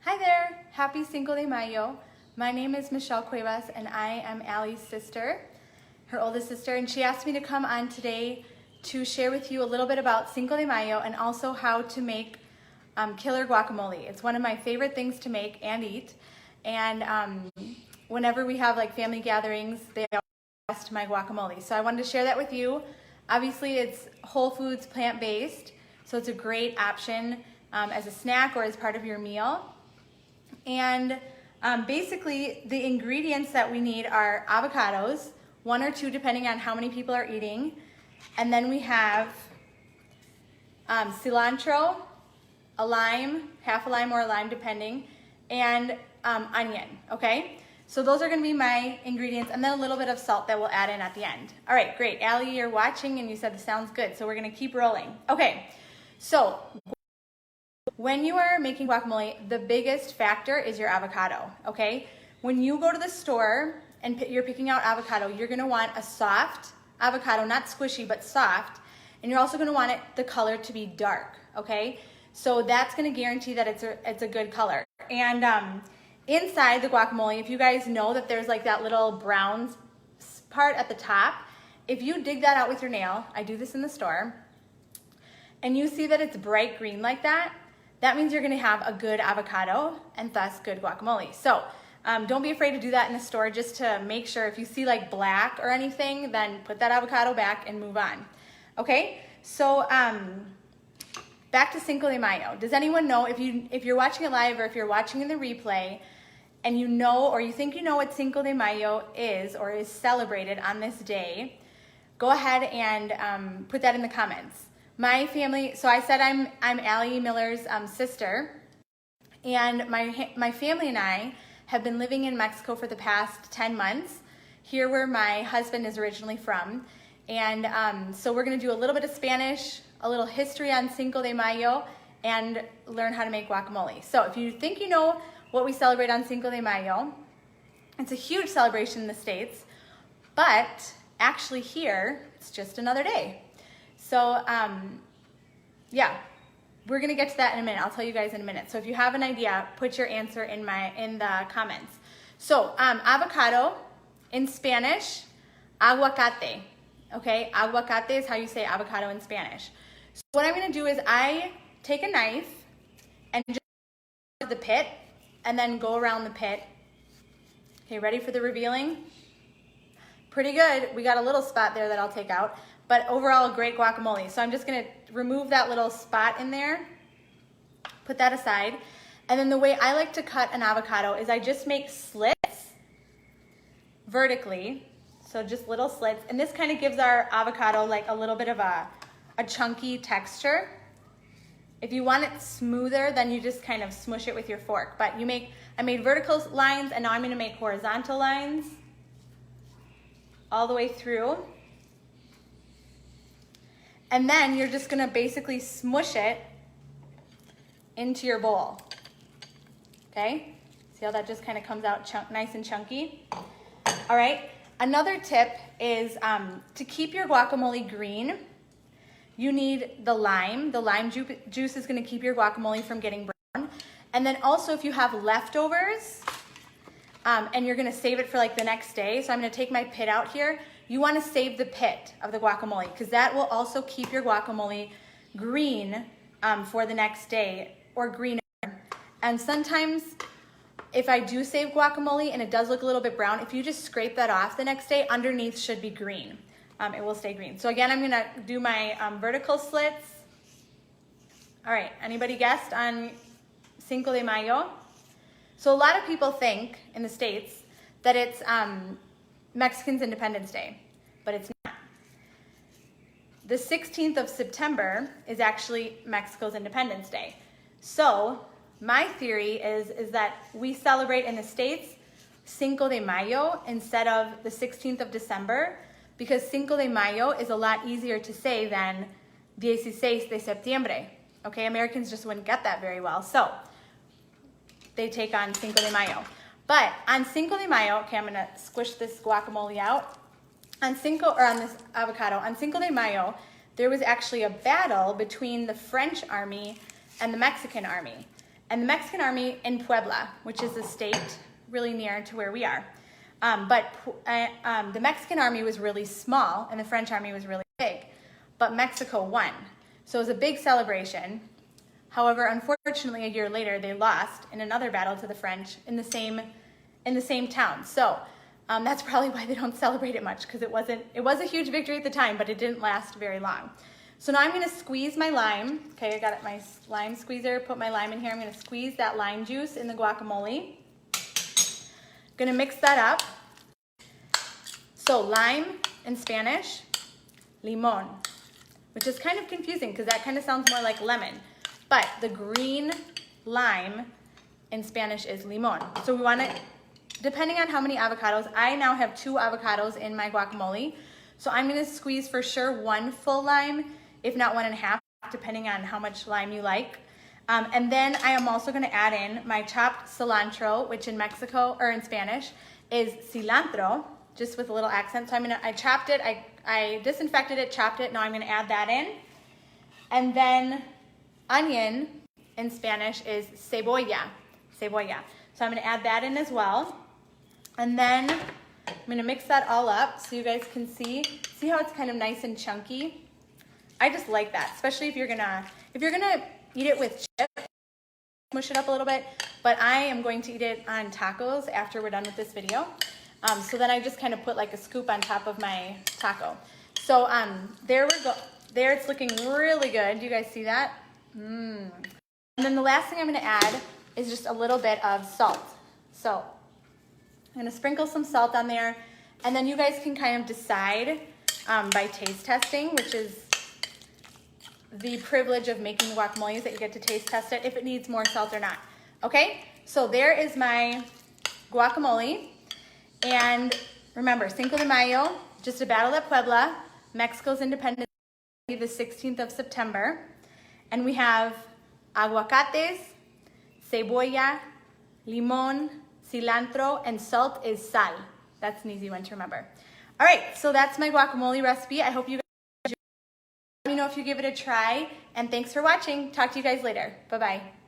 Hi there, happy Cinco de Mayo. My name is Michelle Cuevas and I am Allie's sister, her oldest sister, and she asked me to come on today to share with you a little bit about Cinco de Mayo and also how to make killer guacamole. It's one of my favorite things to make and eat, and whenever we have like family gatherings, they ask my guacamole. So I wanted to share that with you. Obviously it's whole foods, plant-based, so it's a great option as a snack or as part of your meal. And basically the ingredients that we need are avocados, 1 or 2 depending on how many people are eating. And then we have cilantro, a lime, half a lime or a lime depending, and onion, okay? So those are gonna be my ingredients, and then a little bit of salt that we'll add in at the end. All right, great. Allie, you're watching and you said this sounds good, so we're gonna keep rolling. Okay, so when you are making guacamole, the biggest factor is your avocado, okay? When you go to the store and you're picking out avocado, you're gonna want a soft avocado, not squishy, but soft, and you're also gonna want the color to be dark, okay? So that's gonna guarantee that it's a good color. And inside the guacamole, if you guys know that there's like that little brown part at the top, if you dig that out with your nail, I do this in the store, and you see that it's bright green like that, that means you're gonna have a good avocado and thus good guacamole. So don't be afraid to do that in the store just to make sure. If you see like black or anything, then put that avocado back and move on. Okay, so back to Cinco de Mayo. Does anyone know, if you're watching it live or if you're watching in the replay and you know or you think you know what Cinco de Mayo is or is celebrated on this day, go ahead and put that in the comments. My family, so I said I'm Allie Miller's sister, and my family and I have been living in Mexico for the past 10 months, here where my husband is originally from. And so we're gonna do a little bit of Spanish, a little history on Cinco de Mayo, and learn how to make guacamole. So if you think you know what we celebrate on Cinco de Mayo, it's a huge celebration in the States, but actually here, it's just another day. So yeah, we're gonna get to that in a minute. I'll tell you guys in a minute. So if you have an idea, put your answer in the comments. So avocado, in Spanish, aguacate. Okay, aguacate is how you say avocado in Spanish. So what I'm gonna do is I take a knife and just the pit and then go around the pit. Okay, ready for the revealing? Pretty good. We got a little spot there that I'll take out. But overall, a great guacamole. So I'm just gonna remove that little spot in there, put that aside. And then the way I like to cut an avocado is I just make slits vertically. So just little slits. And this kind of gives our avocado like a little bit of a chunky texture. If you want it smoother, then you just kind of smush it with your fork. But I made vertical lines, and now I'm gonna make horizontal lines all the way through. And then you're just gonna basically smush it into your bowl, okay? See how that just kind of comes out nice and chunky? All right, another tip is to keep your guacamole green, you need the lime. The lime juice is gonna keep your guacamole from getting brown. And then also if you have leftovers and you're gonna save it for like the next day, so I'm gonna take my pit out here, you wanna save the pit of the guacamole because that will also keep your guacamole green for the next day or greener. And sometimes if I do save guacamole and it does look a little bit brown, if you just scrape that off the next day, underneath should be green. It will stay green. So again, I'm gonna do my vertical slits. All right, anybody guessed on Cinco de Mayo? So a lot of people think in the States that it's Mexican's Independence Day, but it's not. The 16th of September is actually Mexico's Independence Day. So my theory is that we celebrate in the States Cinco de Mayo instead of the 16th of December, because Cinco de Mayo is a lot easier to say than 16 de Septiembre. Okay, Americans just wouldn't get that very well. So they take on Cinco de Mayo. But on Cinco de Mayo, okay, I'm gonna squish this guacamole out. On this avocado, on Cinco de Mayo, there was actually a battle between the French army and the Mexican army. and the Mexican army in Puebla, which is a state really near to where we are. The Mexican army was really small and the French army was really big, but Mexico won. So it was a big celebration. However, unfortunately, a year later, they lost in another battle to the French in the same town. So that's probably why they don't celebrate it much, because it was a huge victory at the time, but it didn't last very long. So now I'm going to squeeze my lime. Okay, I got my lime squeezer, put my lime in here. I'm going to squeeze that lime juice in the guacamole. Going to mix that up. So lime in Spanish, limon, which is kind of confusing because that kind of sounds more like lemon. But the green lime in Spanish is limon. So we want to, depending on how many avocados, I now have 2 avocados in my guacamole. So I'm going to squeeze for sure 1 full lime, if not 1.5, depending on how much lime you like. And then I am also going to add in my chopped cilantro, which in Mexico, or in Spanish, is cilantro, just with a little accent. So I chopped it, I disinfected it, chopped it. Now I'm going to add that in. And then onion in Spanish is cebolla. So I'm going to add that in as well. And then I'm going to mix that all up so you guys can see how it's kind of nice and chunky. I just like that, especially if you're gonna eat it with chips, mush it up a little bit, but I am going to eat it on tacos after we're done with this video. So then I just kind of put like a scoop on top of my taco. So there we go. There, it's looking really good. Do you guys see that? And then the last thing I'm gonna add is just a little bit of salt. So I'm gonna sprinkle some salt on there, and then you guys can kind of decide by taste testing, which is the privilege of making the guacamole, is that you get to taste test it if it needs more salt or not. Okay, so there is my guacamole. And remember, Cinco de Mayo, just a battle at Puebla, Mexico's independence, the 16th of September. And we have aguacates, cebolla, limon, cilantro, and salt is sal. That's an easy one to remember. All right, so that's my guacamole recipe. I hope you guys enjoy. Let me know if you give it a try, and thanks for watching. Talk to you guys later. Bye-bye.